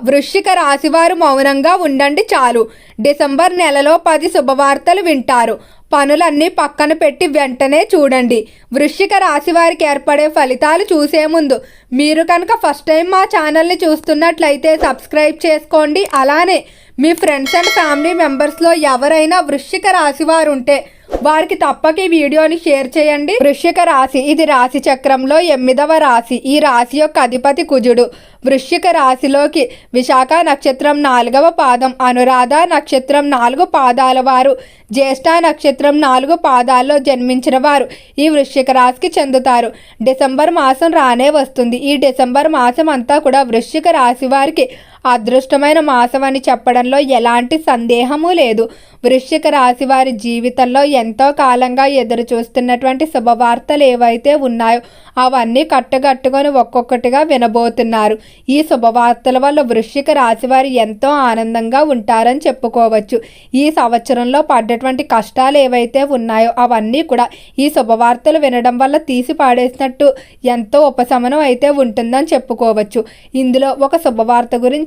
వృశ్చిక రాశివారు మౌనంగా ఉండండి చాలు. డిసెంబర్ నెలలో 10 శుభవార్తలు వింటారు. పనులన్నీ పక్కన పెట్టి వెంటనే చూడండి. వృశ్చిక రాశి వారికి ఏర్పడే ఫలితాలు చూసే ముందు మీరు కనుక ఫస్ట్ టైం మా ఛానల్ని చూస్తున్నట్లయితే సబ్స్క్రైబ్ చేసుకోండి. అలానే మీ ఫ్రెండ్స్ అండ్ ఫ్యామిలీ మెంబర్స్లో ఎవరైనా వృశ్చిక రాశి వారు ఉంటే వారికి తప్పక ఈ వీడియోని షేర్ చేయండి. వృశ్చిక రాశి ఇది రాశి చక్రంలో 8వ రాశి. ఈ రాశి యొక్క అధిపతి కుజుడు. వృశ్చిక రాశిలోకి విశాఖ నక్షత్రం 4వ పాదం, అనురాధ నక్షత్రం 4 పాదాల వారు, జ్యేష్ఠ నక్షత్రం 4 పాదాల్లో జన్మించిన వారు ఈ వృశ్చిక రాశికి చెందుతారు. డిసెంబర్ మాసం రానే వస్తుంది. ఈ డిసెంబర్ మాసం అంతా కూడా వృశ్చిక రాశి వారికి అదృష్టమైన మాసం అని చెప్పడంలో ఎలాంటి సందేహము లేదు. వృశ్చిక రాశి వారి జీవితంలో ఎంతో కాలంగా ఎదురు చూస్తున్నటువంటి శుభవార్తలు ఏవైతే ఉన్నాయో అవన్నీ కట్టగట్టుకొని ఒక్కొక్కటిగా వినబోతున్నారు. ఈ శుభవార్తల వల్ల వృశ్చిక రాశి వారు ఎంతో ఆనందంగా ఉంటారని చెప్పుకోవచ్చు. ఈ సంవత్సరంలో పడ్డటువంటి కష్టాలు ఏవైతే ఉన్నాయో అవన్నీ కూడా ఈ శుభవార్తలు వినడం వల్ల తీసి పాడేసినట్టు ఎంతో ఉపశమనం అయితే ఉంటుందని చెప్పుకోవచ్చు. ఇందులో ఒక శుభవార్త గురించి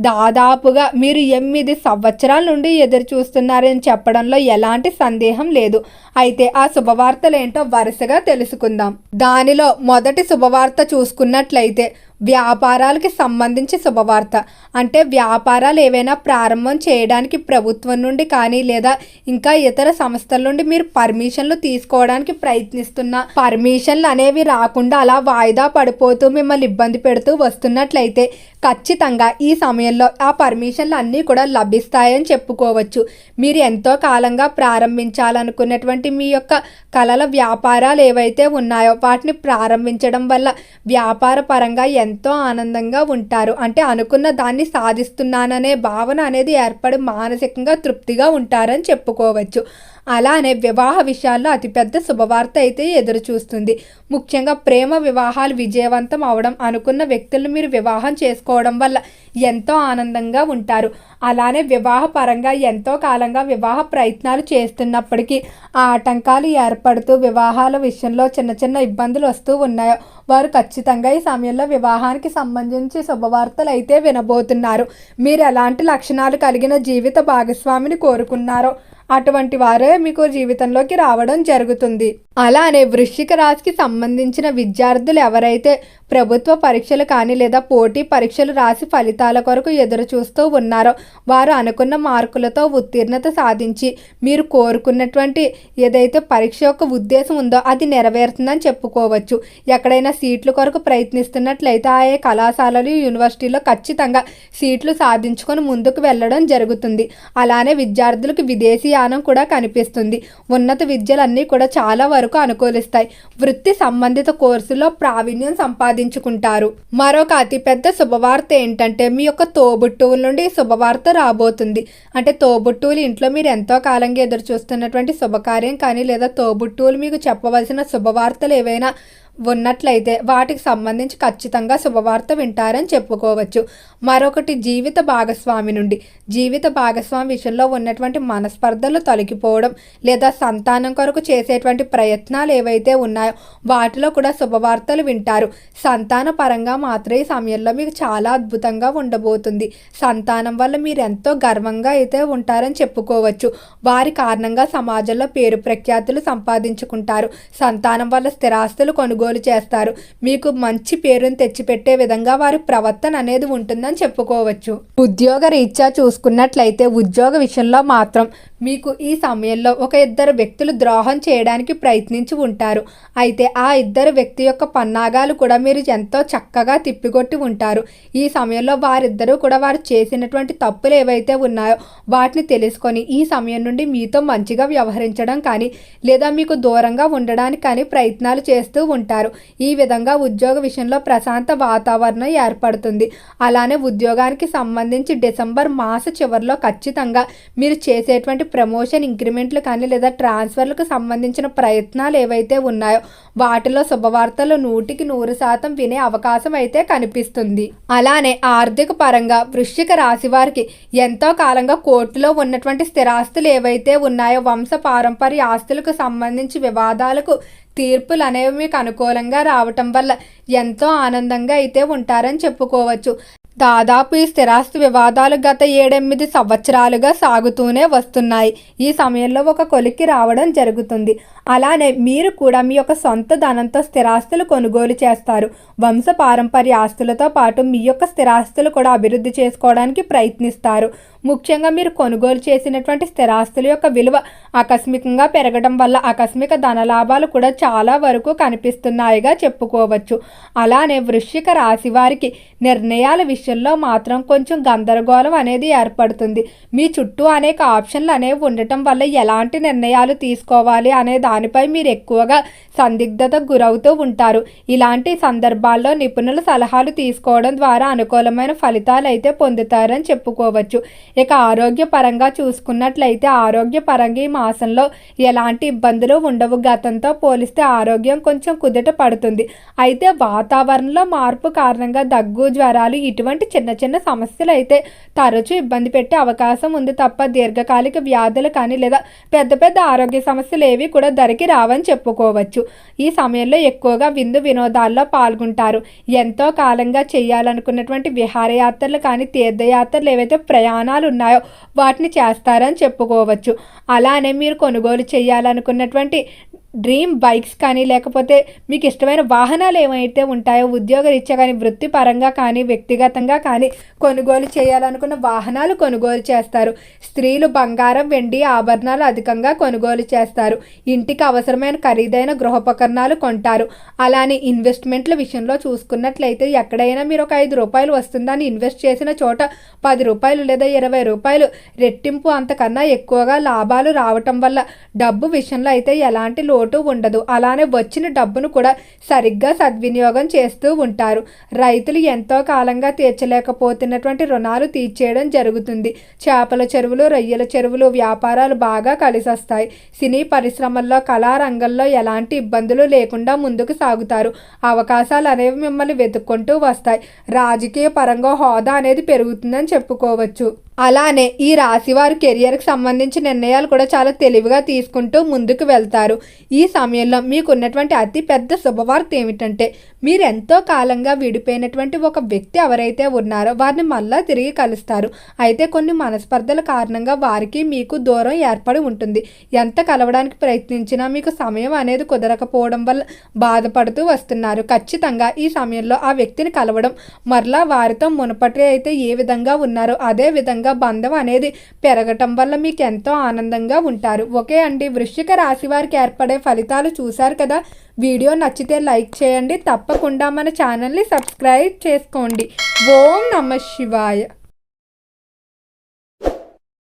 దాదాపుగా మీరు 8 సంవత్సరాల నుండి ఎదురు చూస్తున్నారని చెప్పడంలో ఎలాంటి సందేహం లేదు. అయితే ఆ శుభవార్తలు ఏంటో వరుసగా తెలుసుకుందాం. దానిలో మొదటి శుభవార్త చూసుకున్నట్లయితే వ్యాపారాలకి సంబంధించి శుభవార్త. అంటే వ్యాపారాలు ఏవైనా ప్రారంభం చేయడానికి ప్రభుత్వం నుండి కానీ లేదా ఇంకా ఇతర సంస్థల నుండి మీరు పర్మిషన్లు తీసుకోవడానికి ప్రయత్నిస్తున్న పర్మిషన్లు అనేవి రాకుండా అలా వాయిదా పడిపోతూ మిమ్మల్ని ఇబ్బంది పెడుతూ వస్తున్నట్లయితే ఖచ్చితంగా ఈ సమయంలో ఆ పర్మిషన్లు అన్నీ కూడా లభిస్తాయని చెప్పుకోవచ్చు. మీరు ఎంతో కాలంగా ప్రారంభించాలనుకున్నటువంటి మీ యొక్క కళల వ్యాపారాలు ఏవైతే ఉన్నాయో వాటిని ప్రారంభించడం వల్ల వ్యాపార పరంగా ఎంతో ఆనందంగా ఉంటారు. అంటే అనుకున్న దాన్ని సాధిస్తున్నాననే భావన అనేది ఏర్పడి మానసికంగా తృప్తిగా ఉంటారని చెప్పుకోవచ్చు. అలానే వివాహ విషయాల్లో అతిపెద్ద శుభవార్త అయితే ఎదురు చూస్తుంది. ముఖ్యంగా ప్రేమ వివాహాలు విజయవంతం అవడం, అనుకున్న వ్యక్తులను మీరు వివాహం చేసుకోవడం వల్ల ఎంతో ఆనందంగా ఉంటారు. అలానే వివాహ పరంగా ఎంతో కాలంగా వివాహ ప్రయత్నాలు చేస్తున్నప్పటికీ ఆటంకాలు ఏర్పడుతూ వివాహాల విషయంలో చిన్న చిన్న ఇబ్బందులు వస్తూ ఉన్నాయో వారు ఖచ్చితంగా ఈ సమయంలో వివాహానికి సంబంధించి శుభవార్తలు అయితే వినబోతున్నారు. మీరు ఎలాంటి లక్షణాలు కలిగిన జీవిత భాగస్వామిని కోరుకున్నారో అటువంటి వారే మీకు జీవితంలోకి రావడం జరుగుతుంది. అలానే వృశ్చిక రాశికి సంబంధించిన విద్యార్థులు ఎవరైతే ప్రభుత్వ పరీక్షలు కానీ లేదా పోటీ పరీక్షలు రాసి ఫలితాల కొరకు ఎదురు చూస్తూ ఉన్నారో వారు అనుకున్న మార్కులతో ఉత్తీర్ణత సాధించి మీరు కోరుకున్నటువంటి ఏదైతే పరీక్ష యొక్క ఉద్దేశం ఉందో అది నెరవేరుతుందని చెప్పుకోవచ్చు. ఎక్కడైనా సీట్ల కొరకు ప్రయత్నిస్తున్నట్లయితే ఆయా కళాశాలలు యూనివర్సిటీలో ఖచ్చితంగా సీట్లు సాధించుకొని ముందుకు వెళ్ళడం జరుగుతుంది. అలానే విద్యార్థులకు విదేశీయానం కూడా కనిపిస్తుంది. ఉన్నత విద్యలన్నీ కూడా చాలా వరకు అనుకూలిస్తాయి. వృత్తి సంబంధిత కోర్సులో ప్రావీణ్యం సంపాదించుకుంటారు. మరొక అతిపెద్ద శుభవార్త ఏంటంటే మీ యొక్క తోబుట్టువుల నుండి శుభవార్త రాబోతుంది. అంటే తోబుట్టువులు ఇంట్లో మీరు ఎంతో కాలంగా ఎదురు చూస్తున్నటువంటి శుభకార్యం కానీ లేదా తోబుట్టువులు మీకు చెప్పవలసిన శుభవార్తలు ఏవైనా ఉన్నట్లయితే వాటికి సంబంధించి ఖచ్చితంగా శుభవార్త వింటారని చెప్పుకోవచ్చు. మరొకటి జీవిత భాగస్వామి నుండి. జీవిత భాగస్వామి విషయంలో ఉన్నటువంటి మనస్పర్ధలు తొలగిపోవడం లేదా సంతానం కొరకు చేసేటువంటి ప్రయత్నాలు ఏవైతే ఉన్నాయో వాటిలో కూడా శుభవార్తలు వింటారు. సంతాన పరంగా మాత్రం ఈ సమయంలో మీకు చాలా అద్భుతంగా ఉండబోతుంది. సంతానం వల్ల మీరు ఎంతో గర్వంగా అయితే ఉంటారని చెప్పుకోవచ్చు. వారి కారణంగా సమాజంలో పేరు ప్రఖ్యాతులు సంపాదించుకుంటారు. సంతానం వల్ల స్థిరాస్తులు కొనుగోలు చేస్తారు. మీకు మంచి పేరును తెచ్చిపెట్టే విధంగా వారి ప్రవర్తన అనేది ఉంటుందని చెప్పుకోవచ్చు. ఉద్యోగ రీత్యా చూసుకున్నట్లయితే ఉద్యోగ విషయంలో మాత్రం మీకు ఈ సమయంలో ఒక 2 వ్యక్తులు ద్రోహం చేయడానికి ప్రయత్నించి ఉంటారు. అయితే ఆ 2 వ్యక్తి యొక్క పన్నాగాలు కూడా మీరు ఎంతో చక్కగా తిప్పికొట్టి ఉంటారు. ఈ సమయంలో వారిద్దరూ కూడా వారు చేసినటువంటి తప్పులు ఏవైతే ఉన్నాయో వాటిని తెలుసుకొని ఈ సమయం నుండి మీతో మంచిగా వ్యవహరించడం కానీ లేదా మీకు దూరంగా ఉండడానికి కానీ ప్రయత్నాలు చేస్తూ ఉంటారు. ఈ విధంగా ఉద్యోగ విషయంలో ప్రశాంత వాతావరణం ఏర్పడుతుంది. అలానే ఉద్యోగానికి సంబంధించి డిసెంబర్ మాస చివరిలో ఖచ్చితంగా మీరు చేసేటువంటి ప్రమోషన్ ఇంక్రిమెంట్లు కానీ లేదా ట్రాన్స్ఫర్లకు సంబంధించిన ప్రయత్నాలు ఏవైతే ఉన్నాయో వాటిలో శుభవార్తలు 100% వినే అవకాశం అయితే కనిపిస్తుంది. అలానే ఆర్థిక పరంగా వృశ్చిక రాశి వారికి ఎంతో కాలంగా కోర్టులో ఉన్నటువంటి స్థిరాస్తులు ఏవైతే ఉన్నాయో వంశ పారంపర్య ఆస్తులకు సంబంధించి వివాదాలకు తీర్పులు అనేవి మీకు అనుకూలంగా రావటం వల్ల ఎంతో ఆనందంగా అయితే ఉంటారని చెప్పుకోవచ్చు. దాదాపు ఈ స్థిరాస్తి వివాదాలు గత 7-8 సంవత్సరాలుగా సాగుతూనే వస్తున్నాయి. ఈ సమయంలో ఒక కొలిక్కి రావడం జరుగుతుంది. అలానే మీరు కూడా మీ యొక్క సొంత ధనంతో స్థిరాస్తులు కొనుగోలు చేస్తారు. వంశ పారంపర్య ఆస్తులతో పాటు మీ యొక్క స్థిరాస్తులు కూడా అభివృద్ధి చేసుకోవడానికి ప్రయత్నిస్తారు. ముఖ్యంగా మీరు కొనుగోలు చేసినటువంటి స్థిరాస్తుల యొక్క విలువ ఆకస్మికంగా పెరగడం వల్ల ఆకస్మిక ధనలాభాలు కూడా చాలా వరకు కనిపిస్తున్నాయిగా చెప్పుకోవచ్చు. అలానే వృశ్చిక రాశి వారికి నిర్ణయాల విషయంలో మాత్రం కొంచెం గందరగోళం అనేది ఏర్పడుతుంది. మీ చుట్టూ అనేక ఆప్షన్లు అనేవి ఉండటం వల్ల ఎలాంటి నిర్ణయాలు తీసుకోవాలి అనే దానిపై మీరు ఎక్కువగా సందిగ్ధతకు గురవుతూ ఉంటారు. ఇలాంటి సందర్భాల్లో నిపుణుల సలహాలు తీసుకోవడం ద్వారా అనుకూలమైన ఫలితాలు అయితే పొందుతారని చెప్పుకోవచ్చు. ఇక ఆరోగ్యపరంగా చూసుకున్నట్లయితే ఆరోగ్యపరంగా ఈ మాసంలో ఎలాంటి ఇబ్బందులు ఉండవు. గతంతో పోలిస్తే ఆరోగ్యం కొంచెం కుదుట పడుతుంది. అయితే వాతావరణంలో మార్పు కారణంగా దగ్గు, జ్వరాలు ఇటువంటి చిన్న చిన్న సమస్యలు అయితే తరచూ ఇబ్బంది పెట్టే అవకాశం ఉంది తప్ప దీర్ఘకాలిక వ్యాధులు కానీ లేదా పెద్ద పెద్ద ఆరోగ్య సమస్యలు ఏవి కూడా దరికి రావని చెప్పుకోవచ్చు. ఈ సమయంలో ఎక్కువగా విందు వినోదాల్లో పాల్గొంటారు. ఎంతో కాలంగా చేయాలనుకున్నటువంటి విహారయాత్రలు కానీ తీర్థయాత్రలు ఏవైతే ప్రయాణాలు ఉన్నాయో వాటిని చేస్తారని చెప్పుకోవచ్చు. అలానే మీరు కొనుగోలు చేయాలనుకున్నటువంటి డ్రీమ్ బైక్స్ కానీ లేకపోతే మీకు ఇష్టమైన వాహనాలు ఏమైతే ఉంటాయో ఉద్యోగరీత్యా కానీ వృత్తిపరంగా కానీ వ్యక్తిగతంగా కానీ కొనుగోలు చేయాలనుకున్న వాహనాలు కొనుగోలు చేస్తారు. స్త్రీలు బంగారం, వెండి ఆభరణాలు అధికంగా కొనుగోలు చేస్తారు. ఇంటికి అవసరమైన ఖరీదైన గృహోపకరణాలు కొంటారు. అలానే ఇన్వెస్ట్మెంట్ల విషయంలో చూసుకున్నట్లయితే ఎక్కడైనా మీరు ఒక 5 రూపాయలు వస్తుందని ఇన్వెస్ట్ చేసిన చోట 10 రూపాయలు లేదా 20 రూపాయలు రెట్టింపు అంతకన్నా ఎక్కువగా లాభాలు రావటం వల్ల డబ్బు విషయంలో అయితే ఎలాంటి లోటు ఉండదు. అలానే వచ్చిన డబ్బును కూడా సరిగ్గా సద్వినియోగం చేస్తూ ఉంటారు. రైతులు ఎంతో కాలంగా తీర్చలేకపోతున్నటువంటి రుణాలు తీర్చేయడం జరుగుతుంది. చేపల చెరువులు, రొయ్యల చెరువులు వ్యాపారాలు బాగా కలిసొస్తాయి. సినీ పరిశ్రమల్లో, కళారంగంలో ఎలాంటి ఇబ్బందులు లేకుండా ముందుకు సాగుతారు. అవకాశాలు అనేవి మిమ్మల్ని వెతుక్కుంటూ వస్తాయి. రాజకీయ పరంగా హోదా అనేది పెరుగుతుందని చెప్పుకోవచ్చు. అలానే ఈ రాశి వారు కెరియర్కి సంబంధించిన నిర్ణయాలు కూడా చాలా తెలివిగా తీసుకుంటూ ముందుకు వెళ్తారు. ఈ సమయంలో మీకు ఉన్నటువంటి అతి పెద్ద శుభవార్త ఏమిటంటే మీరు ఎంతో కాలంగా విడిపోయినటువంటి ఒక వ్యక్తి ఎవరైతే ఉన్నారో వారిని మళ్ళా తిరిగి కలుస్తారు. అయితే కొన్ని మనస్పర్ధల కారణంగా వారికి మీకు దూరం ఏర్పడి ఉంటుంది. ఎంత కలవడానికి ప్రయత్నించినా మీకు సమయం అనేది కుదరకపోవడం వల్ల బాధపడుతూ వస్తున్నారు. ఖచ్చితంగా ఈ సమయంలో ఆ వ్యక్తిని కలవడం, మరలా వారితో మునుపటి అయితే ఏ విధంగా ఉన్నారో అదే విధంగా బంధం అనేది పెరగటం వల్ల మీకు ఎంతో ఆనందంగా ఉంటారు. ఓకే అండి, వృశ్చిక రాశి వారికి ఏర్పడే ఫలితాలు చూశారు కదా. వీడియో నచ్చితే లైక్ చేయండి. తప్పకుండా మన ఛానల్ని సబ్స్క్రైబ్ చేసుకోండి. ఓం నమః శివాయ.